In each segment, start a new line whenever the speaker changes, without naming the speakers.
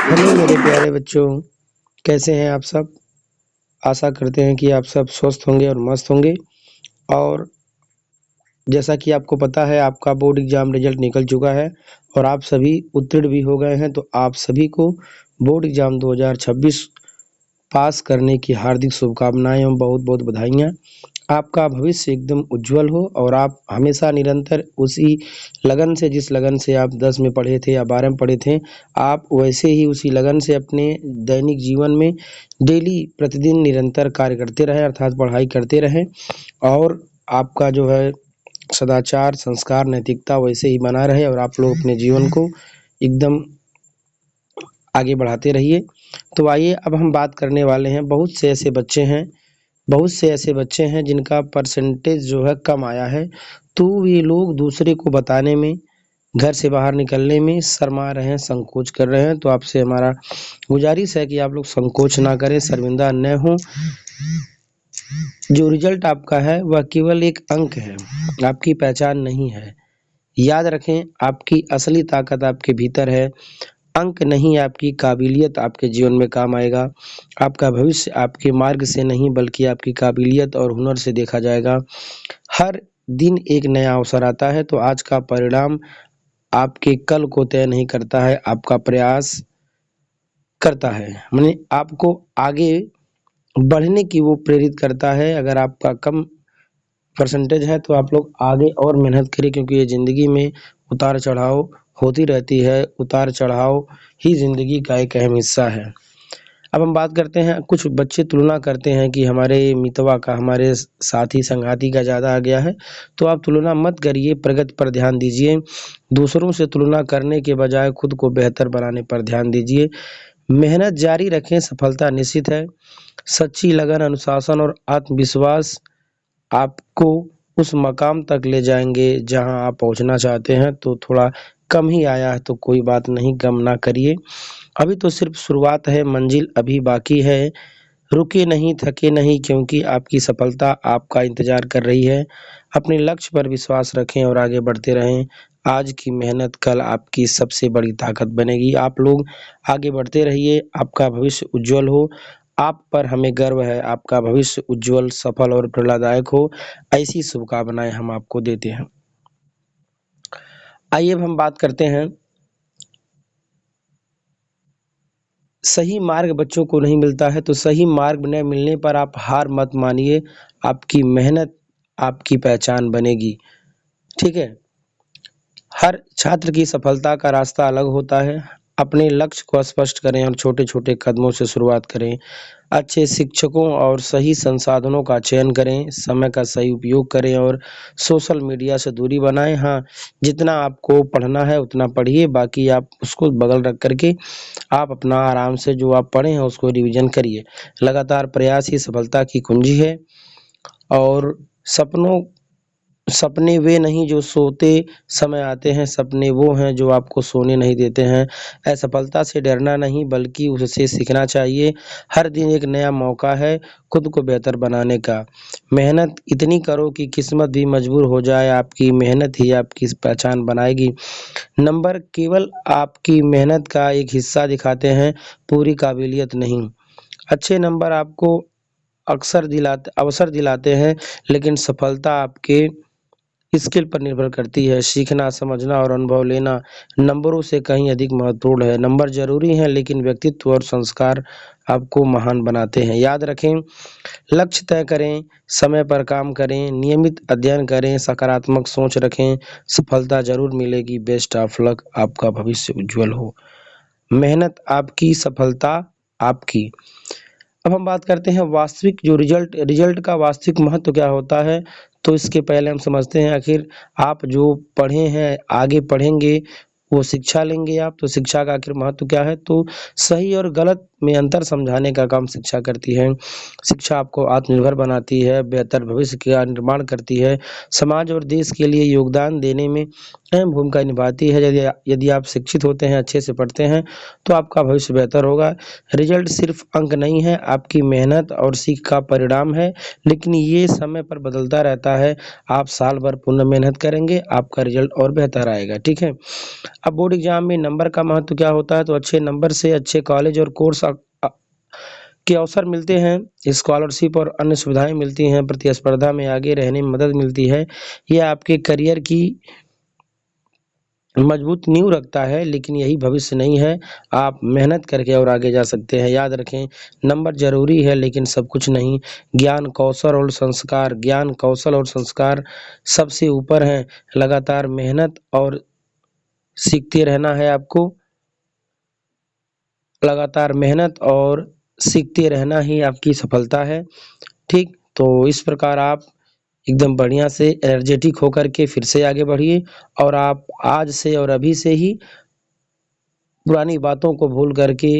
Hello मेरे प्यारे बच्चों, कैसे हैं आप सब? आशा करते हैं कि आप सब स्वस्थ होंगे और मस्त होंगे। और जैसा कि आपको पता है, आपका बोर्ड एग्ज़ाम रिजल्ट निकल चुका है और आप सभी उत्तीर्ण भी हो गए हैं। तो आप सभी को बोर्ड एग्ज़ाम 2026 पास करने की हार्दिक शुभकामनाएँ एवं बहुत-बहुत बधाइयाँ। आपका भविष्य एकदम उज्ज्वल हो और आप हमेशा निरंतर उसी लगन से, जिस लगन से आप 10 में पढ़े थे या 12 में पढ़े थे, आप वैसे ही उसी लगन से अपने दैनिक जीवन में डेली प्रतिदिन निरंतर कार्य करते रहें, अर्थात पढ़ाई करते रहें। और आपका जो है सदाचार, संस्कार, नैतिकता वैसे ही बना रहे और आप लोग अपने जीवन को एकदम आगे बढ़ाते रहिए। तो आइए अब हम बात करने वाले हैं, बहुत से ऐसे बच्चे हैं जिनका परसेंटेज जो है कम आया है, तो ये लोग दूसरे को बताने में, घर से बाहर निकलने में शर्मा रहे हैं, संकोच कर रहे हैं। तो आपसे हमारा गुजारिश है कि आप लोग संकोच ना करें, शर्मिंदा न हों। जो रिजल्ट आपका है वह केवल एक अंक है, आपकी पहचान नहीं है। याद रखें, आपकी असली ताकत आपके भीतर है। अंक नहीं, आपकी काबिलियत आपके जीवन में काम आएगा। आपका भविष्य आपके मार्ग से नहीं बल्कि आपकी काबिलियत और हुनर से देखा जाएगा। हर दिन एक नया अवसर आता है, तो आज का परिणाम आपके कल को तय नहीं करता है, आपका प्रयास करता है। माने आपको आगे बढ़ने की वो प्रेरित करता है। अगर आपका कम परसेंटेज है तो आप लोग आगे और मेहनत करिए, क्योंकि ये ज़िंदगी में उतार चढ़ाव होती रहती है। उतार चढ़ाव ही ज़िंदगी का एक अहम हिस्सा है। अब हम बात करते हैं, कुछ बच्चे तुलना करते हैं कि हमारे मितवा का, हमारे साथी संगाती का ज़्यादा आ गया है। तो आप तुलना मत करिए, प्रगति पर ध्यान दीजिए। दूसरों से तुलना करने के बजाय खुद को बेहतर बनाने पर ध्यान दीजिए। मेहनत जारी रखें, सफलता निश्चित है। सच्ची लगन, अनुशासन और आत्मविश्वास आपको उस मकाम तक ले जाएंगे जहां आप पहुंचना चाहते हैं। तो थोड़ा कम ही आया है तो कोई बात नहीं, गम ना करिए। अभी तो सिर्फ शुरुआत है, मंजिल अभी बाकी है। रुके नहीं, थके नहीं, क्योंकि आपकी सफलता आपका इंतजार कर रही है। अपने लक्ष्य पर विश्वास रखें और आगे बढ़ते रहें। आज की मेहनत कल आपकी सबसे बड़ी ताकत बनेगी। आप लोग आगे बढ़ते रहिए, आपका भविष्य उज्जवल हो। आप पर हमें गर्व है, आपका भविष्य उज्जवल, सफल और प्रेरणादायक हो। ऐसी शुभकामनाएं हम आपको देते हैं। आइए अब हम बात करते हैं, सही मार्ग बच्चों को नहीं मिलता है, तो सही मार्ग न मिलने पर आप हार मत मानिए। आपकी मेहनत आपकी पहचान बनेगी। ठीक है। हर छात्र की सफलता का रास्ता अलग होता है। अपने लक्ष्य को स्पष्ट करें और छोटे-छोटे कदमों से शुरुआत करें। अच्छे शिक्षकों और सही संसाधनों का चयन करें, समय का सही उपयोग करें और सोशल मीडिया से दूरी बनाएँ। हाँ, जितना आपको पढ़ना है उतना पढ़िए, बाकी आप उसको बगल रख कर के आप अपना आराम से जो आप पढ़े हैं उसको रिवीजन करिए। लगातार प्रयास ही सफलता की कुंजी है। और सपने वे नहीं जो सोते समय आते हैं, सपने वो हैं जो आपको सोने नहीं देते हैं। असफलता से डरना नहीं बल्कि उससे सीखना चाहिए। हर दिन एक नया मौका है खुद को बेहतर बनाने का। मेहनत इतनी करो कि किस्मत भी मजबूर हो जाए, आपकी मेहनत ही आपकी पहचान बनाएगी। नंबर केवल आपकी मेहनत का एक हिस्सा दिखाते हैं, पूरी काबिलियत नहीं। अच्छे नंबर आपको अवसर दिलाते हैं, लेकिन सफलता आपके स्किल पर निर्भर करती है। सीखना, समझना और अनुभव लेना नंबरों से कहीं अधिक महत्वपूर्ण है। नंबर जरूरी हैं, लेकिन व्यक्तित्व और संस्कार आपको महान बनाते हैं। याद रखें, लक्ष्य तय करें, समय पर काम करें, नियमित अध्ययन करें, सकारात्मक सोच रखें, सफलता जरूर मिलेगी। बेस्ट ऑफ लक, आपका भविष्य उज्जवल हो। मेहनत आपकी, सफलता आपकी। अब हम बात करते हैं वास्तविक जो रिजल्ट का वास्तविक महत्व क्या होता है। तो इसके पहले हम समझते हैं, आखिर आप जो पढ़े हैं, आगे पढ़ेंगे, वो शिक्षा लेंगे आप, तो शिक्षा का आखिर महत्व क्या है। तो सही और गलत में अंतर समझाने का काम शिक्षा करती है। शिक्षा आपको आत्मनिर्भर बनाती है, बेहतर भविष्य का निर्माण करती है, समाज और देश के लिए योगदान देने में अहम भूमिका निभाती है। यदि आप शिक्षित होते हैं, अच्छे से पढ़ते हैं, तो आपका भविष्य बेहतर होगा। रिजल्ट सिर्फ अंक नहीं है, आपकी मेहनत और सीख का परिणाम है, लेकिन ये समय पर बदलता रहता है। आप साल भर पूर्ण मेहनत करेंगे, आपका रिजल्ट और बेहतर आएगा। ठीक है। अब बोर्ड एग्जाम में नंबर का महत्व क्या होता है? तो अच्छे नंबर से अच्छे कॉलेज और कोर्स के अवसर मिलते हैं, स्कॉलरशिप और अन्य सुविधाएं मिलती हैं, प्रतिस्पर्धा में आगे रहने में मदद मिलती है। यह आपके करियर की मजबूत नींव रखता है, लेकिन यही भविष्य नहीं है। आप मेहनत करके और आगे जा सकते हैं। याद रखें, नंबर जरूरी है लेकिन सब कुछ नहीं। ज्ञान कौशल और संस्कार सबसे ऊपर हैं। लगातार मेहनत और सीखते रहना है आपको। लगातार मेहनत और सीखते रहना ही आपकी सफलता है। ठीक, तो इस प्रकार आप एकदम बढ़िया से एनर्जेटिक होकर के फिर से आगे बढ़िए, और आप आज से और अभी से ही पुरानी बातों को भूल करके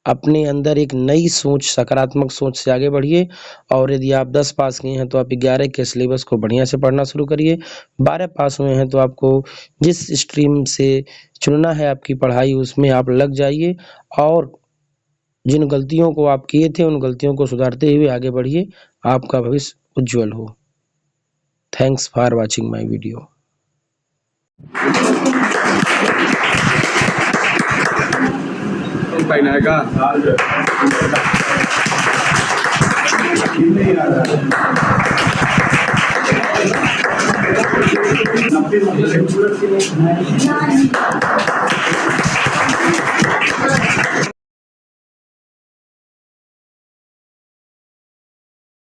अपने अंदर एक नई सोच, सकारात्मक सोच से आगे बढ़िए। और यदि आप 10 पास किए हैं तो आप 11 के सिलेबस को बढ़िया से पढ़ना शुरू करिए। 12 पास हुए हैं तो आपको जिस स्ट्रीम से चुनना है आपकी पढ़ाई, उसमें आप लग जाइए, और जिन गलतियों को आप किए थे उन गलतियों को सुधारते हुए आगे बढ़िए। आपका भविष्य उज्जवल हो। Thanks for watching my वीडियो।
ไปไหนก็